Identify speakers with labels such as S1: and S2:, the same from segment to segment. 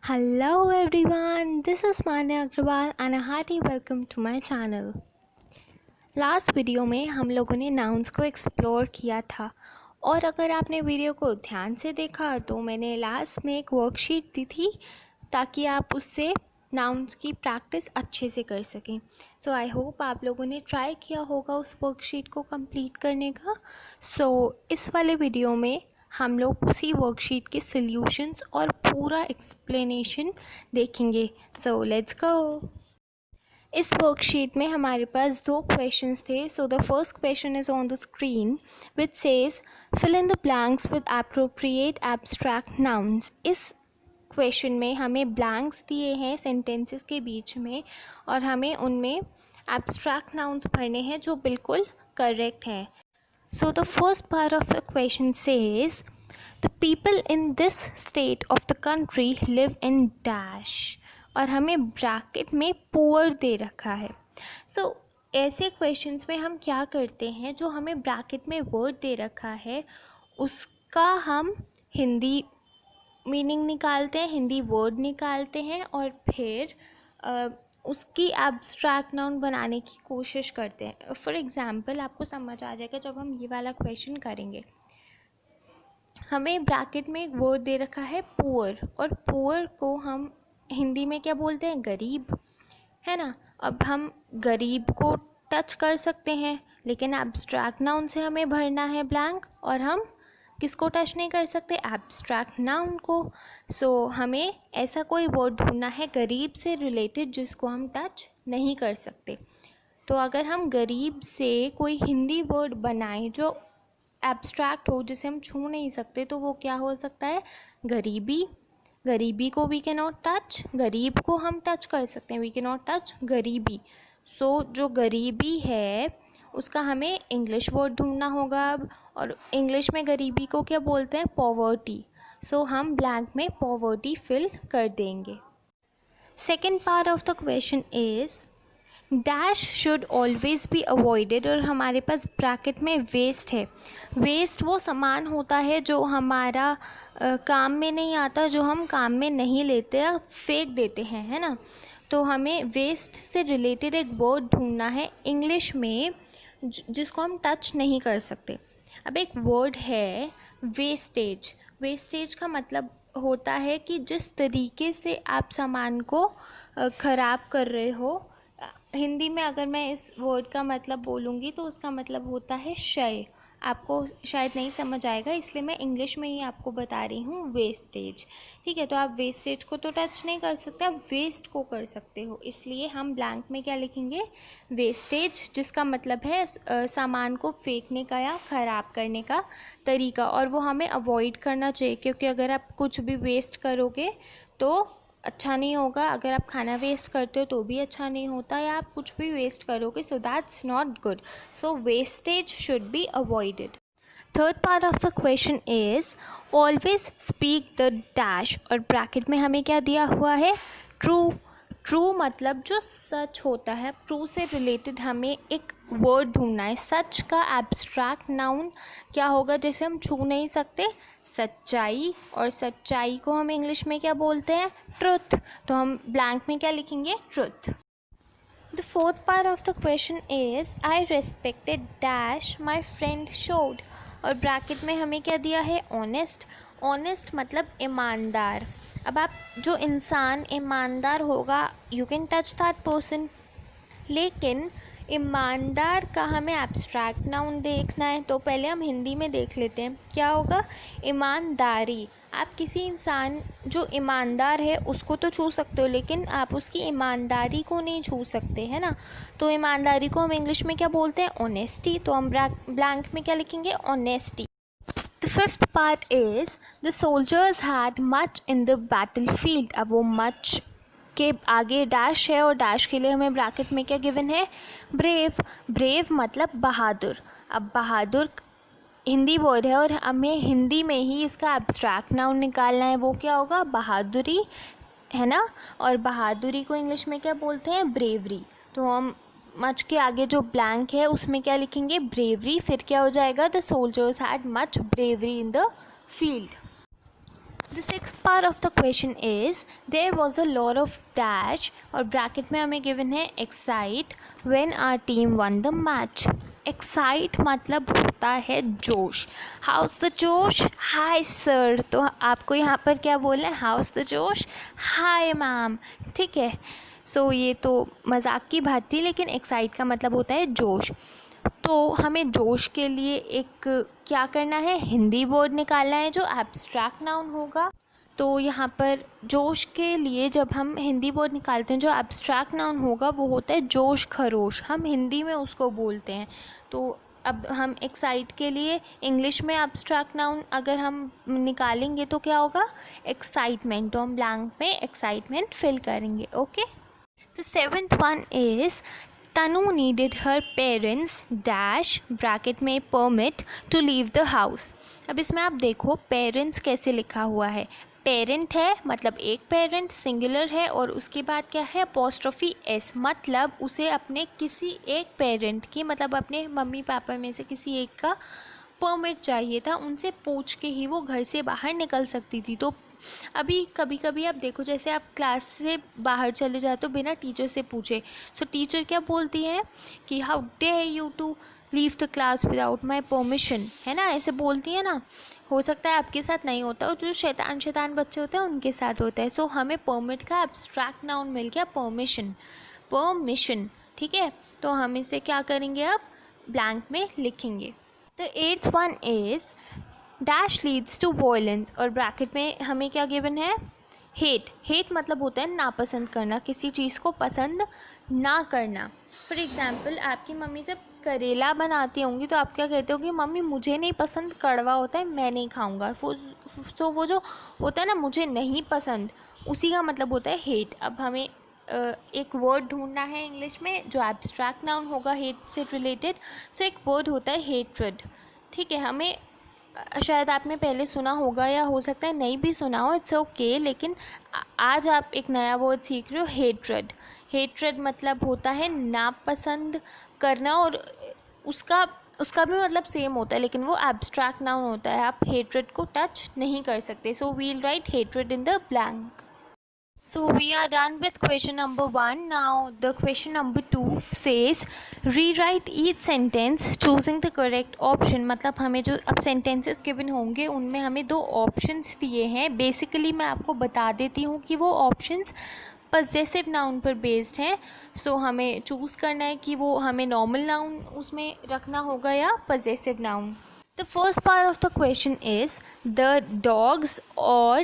S1: Hello everyone, this is Manya Agrawal and a hearty welcome to my channel. Last video में हम लोगों ने nouns को explore किया था और अगर आपने वीडियो को ध्यान से देखा तो मैंने लास्ट में एक वर्कशीट दी थी ताकि आप उससे नाउन्स की प्रैक्टिस अच्छे से कर सकें। सो आई होप आप लोगों ने ट्राई किया होगा उस वर्कशीट को कंप्लीट करने का। इस वाले वीडियो में हम लोग उसी वर्कशीट के सॉल्यूशंस और पूरा एक्सप्लेनेशन देखेंगे। So let's go. इस वर्कशीट में हमारे पास दो क्वेश्चंस थे। So the first question is on the screen which says fill in the blanks with appropriate abstract nouns. इस क्वेश्चन में हमें ब्लैंक्स दिए हैं सेंटेंसेस के बीच में और हमें उनमें एब्स्ट्रैक्ट नाउन्स भरने हैं जो बिल्कुल करेक्ट हैं। सो the first part of the question says the people in this state of the country live in dash और हमें ब्रैकेट में पुअर दे रखा है। ऐसे क्वेश्चंस में हम क्या करते हैं, जो हमें ब्रैकेट में वर्ड दे रखा है उसका हम हिंदी मीनिंग निकालते हैं, हिंदी वर्ड निकालते हैं और फिर उसकी एब्स्ट्रैक्ट नाउन बनाने की कोशिश करते हैं। फॉर एग्ज़ाम्पल आपको समझ आ जाएगा जब हम ये वाला क्वेश्चन करेंगे। हमें ब्रैकेट में एक वर्ड दे रखा है पुअर और पुअर को हम हिंदी में क्या बोलते हैं, गरीब, है ना। अब हम गरीब को टच कर सकते हैं लेकिन एब्स्ट्रैक्ट नाउन से हमें भरना है ब्लैंक और हम किसको टच नहीं कर सकते, एब्स्ट्रैक्ट नाउन को। हमें ऐसा कोई वर्ड ढूंढना है गरीब से रिलेटेड जिसको हम टच नहीं कर सकते। तो अगर हम गरीब से कोई हिंदी वर्ड बनाएं जो एब्स्ट्रैक्ट हो, जिसे हम छू नहीं सकते, तो वो क्या हो सकता है, गरीबी। गरीबी को वी कैन नॉट टच, गरीब को हम टच कर सकते हैं, वी कैन नॉट टच गरीबी। जो गरीबी है उसका हमें इंग्लिश वर्ड ढूंढना होगा अब, और इंग्लिश में गरीबी को क्या बोलते हैं, पॉवर्टी। हम ब्लैंक में पॉवर्टी फिल कर देंगे। Second part of the question is dash should always be avoided और हमारे पास ब्रैकेट में वेस्ट है। वेस्ट वो सामान होता है जो हमारा काम में नहीं आता, जो हम काम में नहीं लेते या फेंक देते हैं, है ना। तो हमें वेस्ट से रिलेटेड एक वर्ड ढूंढना है इंग्लिश में जिसको हम टच नहीं कर सकते। अब एक वर्ड है वेस्टेज। वेस्टेज का मतलब होता है कि जिस तरीके से आप सामान को ख़राब कर रहे हो। हिंदी में अगर मैं इस वर्ड का मतलब बोलूँगी तो उसका मतलब होता है क्षय। आपको शायद नहीं समझ आएगा इसलिए मैं इंग्लिश में ही आपको बता रही हूँ, वेस्टेज। ठीक है, तो आप वेस्टेज को तो टच नहीं कर सकते, आप वेस्ट को कर सकते हो। इसलिए हम ब्लैंक में क्या लिखेंगे, वेस्टेज, जिसका मतलब है सामान को फेंकने का या ख़राब करने का तरीका। और वो हमें अवॉइड करना चाहिए क्योंकि अगर आप कुछ भी वेस्ट करोगे तो अच्छा नहीं होगा। अगर आप खाना वेस्ट करते हो तो भी अच्छा नहीं होता, या आप कुछ भी वेस्ट करोगे, so that's not good. Wastage should be avoided. Third part of the question is always speak the dash और ब्रैकेट में हमें क्या दिया हुआ है, ट्रू। ट्रू मतलब जो सच होता है, ट्रू से रिलेटेड हमें एक वर्ड ढूंढना है। सच का एब्स्ट्रैक्ट नाउन क्या होगा, जैसे हम छू नहीं सकते, सच्चाई, और सच्चाई को हम इंग्लिश में क्या बोलते हैं, ट्रुथ। तो हम ब्लैंक में क्या लिखेंगे, truth. The fourth part of the question is I respected dash my friend showed और ब्रैकेट में हमें क्या दिया है, ऑनेस्ट। ऑनेस्ट मतलब ईमानदार। अब आप जो इंसान ईमानदार होगा, you can touch that person, लेकिन ईमानदार का हमें एब्स्ट्रैक्ट नाउन देखना है। तो पहले हम हिंदी में देख लेते हैं क्या होगा, ईमानदारी। आप किसी इंसान जो ईमानदार है उसको तो छू सकते हो लेकिन आप उसकी ईमानदारी को नहीं छू सकते, है ना। तो ईमानदारी को हम इंग्लिश में क्या बोलते हैं, ऑनेस्टी। तो हम ब्लैंक में क्या लिखेंगे, honesty. The fifth part is the soldiers had much in the battlefield। अब वो much के आगे डैश है और डैश के लिए हमें ब्रैकेट में क्या गिवन है, ब्रेव। ब्रेव मतलब बहादुर। अब बहादुर हिंदी वर्ड है और हमें हिंदी में ही इसका एब्स्ट्रैक्ट नाउन निकालना है, वो क्या होगा, बहादुरी, है ना। और बहादुरी को इंग्लिश में क्या बोलते हैं, ब्रेवरी। तो हम मच के आगे जो ब्लैंक है उसमें क्या लिखेंगे, ब्रेवरी। फिर क्या हो जाएगा, the soldiers had much bravery in the field. The sixth part of the question is there was a lot of dash और ब्रैकेट में हमें गिवन है excite when our team won the match. excite मतलब होता है जोश. House the जोश? Hi sir. तो आपको यहाँ पर क्या बोलना है? हाउस द जोश? Hi ma'am. ठीक है. सो ये तो मजाक की बात थी, लेकिन एक्साइट का मतलब होता है जोश. तो हमें जोश के लिए एक क्या करना है? हिंदी वर्ड निकालना है जो एब्स्ट्रैक्ट नाउन होगा. तो यहाँ पर जोश के लिए जब हम हिंदी वर्ड निकालते हैं जो एब्स्ट्रैक्ट नाउन होगा वो होता है जोश खरोश. हम हिंदी में उसको बोलते हैं. तो अब हम एक्साइट के लिए इंग्लिश में एब्स्ट्रैक्ट नाउन अगर हम निकालेंगे तो क्या होगा? एक्साइटमेंट. तो हम ब्लैंक में एक्साइटमेंट फिल करेंगे. Okay. The seventh one is Tanu needed her parents dash bracket में permit to leave the house. अब इसमें आप देखो पेरेंट्स कैसे लिखा हुआ है. पेरेंट है मतलब एक पेरेंट सिंगुलर है और उसके बाद क्या है? Apostrophe S. मतलब उसे अपने किसी एक पेरेंट की मतलब अपने मम्मी पापा में से किसी एक का परमिट चाहिए था. उनसे पूछ के ही वो घर से बाहर निकल सकती थी. तो अभी कभी कभी आप देखो जैसे आप क्लास से बाहर चले जाते हो बिना टीचर से पूछे. सो टीचर क्या बोलती है कि how dare you to leave the class without my permission, है ना? ऐसे बोलती है ना. हो सकता है आपके साथ नहीं होता और जो शैतान बच्चे होते हैं उनके साथ होता है. सो हमें परमिट का एब्स्ट्रैक्ट नाउन मिल गया परमिशन. परमिशन. ठीक है. तो हम इसे क्या करेंगे? अब ब्लैंक में लिखेंगे. The eighth one is dash leads to violence और ब्रैकेट में हमें क्या गिवन है? हेट. हेट मतलब होता है नापसंद करना, किसी चीज़ को पसंद ना करना. फॉर एग्ज़ाम्पल आपकी मम्मी जब करेला बनाती होंगी तो आप क्या कहते हो कि मम्मी मुझे नहीं पसंद, कड़वा होता है, मैं नहीं खाऊंगा. तो वो जो होता है ना मुझे नहीं पसंद, उसी का मतलब होता है हेट. अब हमें एक वर्ड ढूंढना है इंग्लिश में जो एब्स्ट्रैक्ट नाउन होगा हेट से रिलेटेड. सो एक वर्ड होता है हेट्रेड. ठीक है. हमें शायद आपने पहले सुना होगा या हो सकता है नहीं भी सुना हो, इट्स ओके. लेकिन आज आप एक नया वर्ड सीख रहे हो, हेट्रेड. हेट्रेड मतलब होता है नापसंद करना और उसका भी मतलब सेम होता है लेकिन वो एब्स्ट्रैक्ट नाउन होता है. आप हेट्रेड को टच नहीं कर सकते. So we'll write hatred in the blank. So we are done with question number 1. Now the question number 2 says rewrite each sentence choosing the correct option. मतलब हमें जो अब sentences given होंगे उनमें हमें 2 options दिए हैं. बेसिकली मैं आपको बता देती हूँ कि वो options possessive noun पर बेस्ड हैं. सो हमें चूज़ करना है कि वो हमें normal noun उसमें रखना होगा या possessive noun. The first part of the question is the dogs or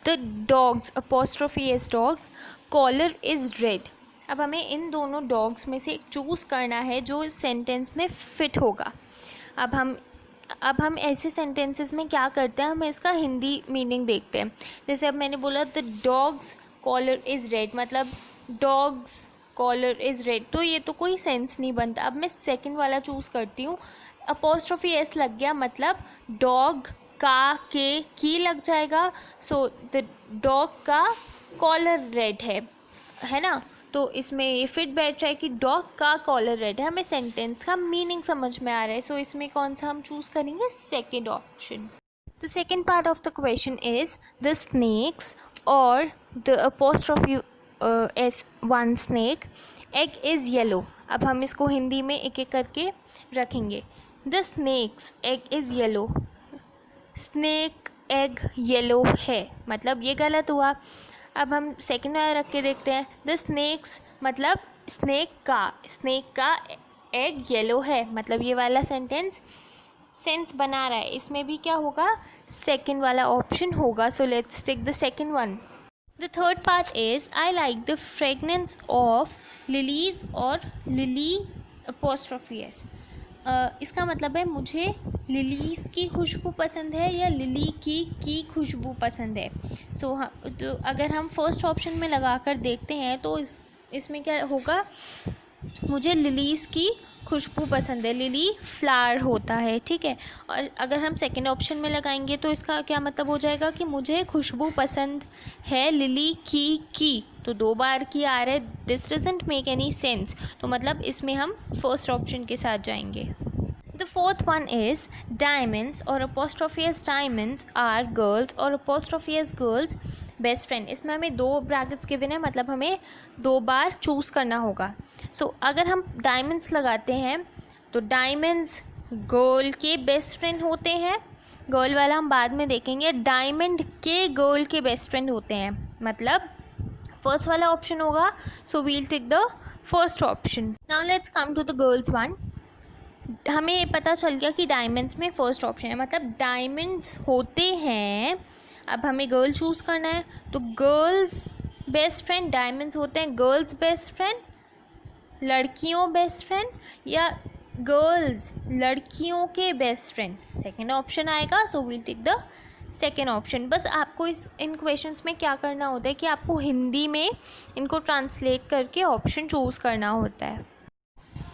S1: the dogs apostrophe s dogs collar is red. अब हमें इन दोनों डॉग्स में से एक चूज़ करना है जो इस सेंटेंस में फ़िट होगा. अब हम ऐसे सेंटेंसेस में क्या करते हैं? हम इसका हिंदी मीनिंग देखते हैं. जैसे अब मैंने बोला the dog's collar is red, मतलब डॉग्स कॉलर इज़ रेड, तो ये तो कोई सेंस नहीं बनता. अब मैं सेकंड वाला चूज़ करती हूँ. अपोस्ट्रोफी एस लग गया मतलब डॉग का के की लग जाएगा. सो द डॉग का कॉलर रेड है ना. तो इसमें ये फिट बैठ रहा है कि डॉग का कॉलर रेड है. हमें सेंटेंस का मीनिंग समझ में आ रहा है. सो इसमें कौन सा हम चूज़ करेंगे? Second option. The second part of the question is the snakes और the apostrophe S one snake egg is yellow. अब हम इसको हिंदी में एक एक करके रखेंगे. The snakes egg is yellow. Snake egg yellow है मतलब ये गलत हुआ. अब हम सेकेंड वाला रख के देखते हैं. द स्नेक्स मतलब स्नेक का एग येलो है, मतलब ये वाला सेंस बना रहा है. इसमें भी क्या होगा? सेकेंड वाला ऑप्शन होगा. So let's take the second one. The third part is I like the fragrance of lilies और लिली अपोस्ट्रोफी एस. इसका मतलब है मुझे लिलीज़ की खुशबू पसंद है या लिली की खुशबू पसंद है. सो तो अगर हम फर्स्ट ऑप्शन में लगा कर देखते हैं तो इसमें क्या होगा? मुझे लिलीज़ की खुशबू पसंद है. लिली फ्लावर होता है. ठीक है. और अगर हम सेकंड ऑप्शन में लगाएंगे तो इसका क्या मतलब हो जाएगा कि मुझे खुशबू पसंद है लिली की. तो 2 बार की आ रहा है. This doesn't make any sense. तो मतलब इसमें हम फर्स्ट ऑप्शन के साथ जाएंगे. The fourth one is diamonds or apostrophe s diamonds are girls or apostrophe s girls best friend. इसमें हमें 2 ब्रैकेट्स गिवन है, मतलब हमें 2 बार चूज़ करना होगा. सो अगर हम डायमंड्स लगाते हैं तो डायमंड्स गर्ल के बेस्ट फ्रेंड होते हैं. गर्ल वाला हम बाद में देखेंगे. डायमंड के गर्ल के बेस्ट फ्रेंड होते हैं, मतलब फर्स्ट वाला ऑप्शन होगा. So we'll take the first option. Now let's come to the girls one. हमें पता चल गया कि डायमंड्स में फर्स्ट ऑप्शन है, मतलब डायमंड्स होते हैं. अब हमें गर्ल चूज़ करना है, तो गर्ल्स बेस्ट फ्रेंड डायमंड्स होते हैं गर्ल्स बेस्ट फ्रेंड, लड़कियों बेस्ट फ्रेंड, या गर्ल्स लड़कियों के बेस्ट फ्रेंड. सेकेंड ऑप्शन आएगा. So we'll take the second option. बस आपको इन क्वेश्चंस में क्या करना होता है कि आपको हिंदी में इनको ट्रांसलेट करके ऑप्शन चूज़ करना होता है.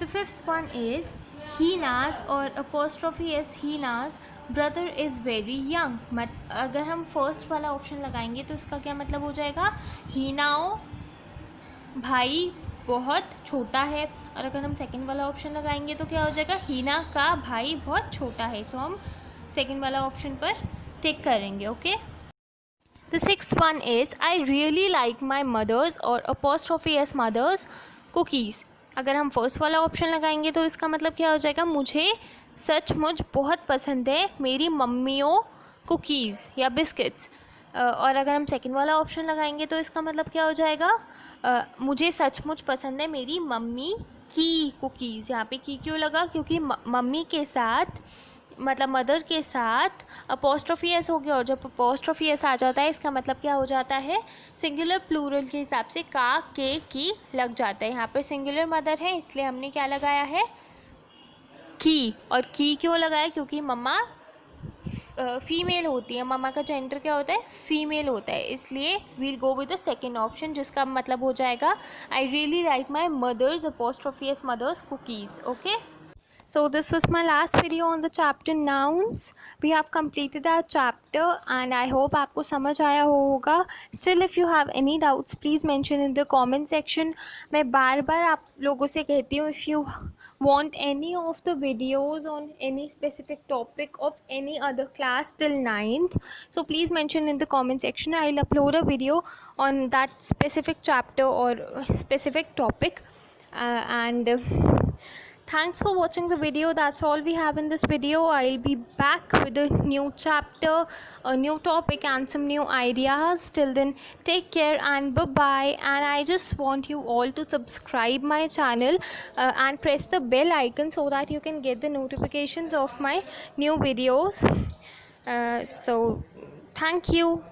S1: The fifth one is Heenaz और apostrophe S Heenaz brother is very young. अगर हम फर्स्ट वाला ऑप्शन लगाएंगे तो इसका क्या मतलब हो जाएगा, हीनाओ भाई बहुत छोटा है. और अगर हम सेकंड वाला ऑप्शन लगाएंगे तो क्या हो जाएगा, हीना का भाई बहुत छोटा है. सो हम सेकंड वाला ऑप्शन पर टिक करेंगे. Okay. The sixth one is I really like my mothers और अपॉस्ट्रोफी एस मदर्स कुकीज़. अगर हम फर्स्ट वाला ऑप्शन लगाएंगे तो इसका मतलब क्या हो जाएगा, मुझे सचमुच बहुत पसंद है मेरी मम्मियों कुकीज़ या बिस्किट्स. और अगर हम सेकंड वाला ऑप्शन लगाएंगे तो इसका मतलब क्या हो जाएगा, मुझे सचमुच पसंद है मेरी मम्मी की कुकीज़. यहाँ पे की क्यों लगा, क्योंकि मम्मी के साथ मतलब मदर के साथ अपॉस्ट्रोफी एस हो गया, और जब अपॉस्ट्रोफी एस आ जाता है इसका मतलब क्या हो जाता है, सिंगुलर प्लूरल के हिसाब से का के की लग जाता है. यहाँ पर सिंगुलर मदर है इसलिए हमने क्या लगाया है, की. और की क्यों लगाया, क्योंकि मम्मा फीमेल होती है, मम्मा का जेंडर क्या होता है, फीमेल होता है. इसलिए we'll go with the second option जिसका मतलब हो जाएगा I really like my mothers apostrophe s mothers cookies. Okay. So this was my last video on the chapter nouns. We have completed our chapter and I hope आपको समझ आया होगा. Still if you have any doubts please mention in the comment section. मैं बार बार आप लोगों से कहती हूँ, if you want any of the videos on any specific topic of any other class till 9th, so please mention in the comment section. I'll upload a video on that specific chapter or specific topic. And thanks for watching the video. That's all we have in this video. I'll be back with a new chapter, a new topic and some new ideas. Till then, take care and bye bye. And I just want you all to subscribe my channel and press the bell icon so that you can get the notifications of my new videos. So thank you.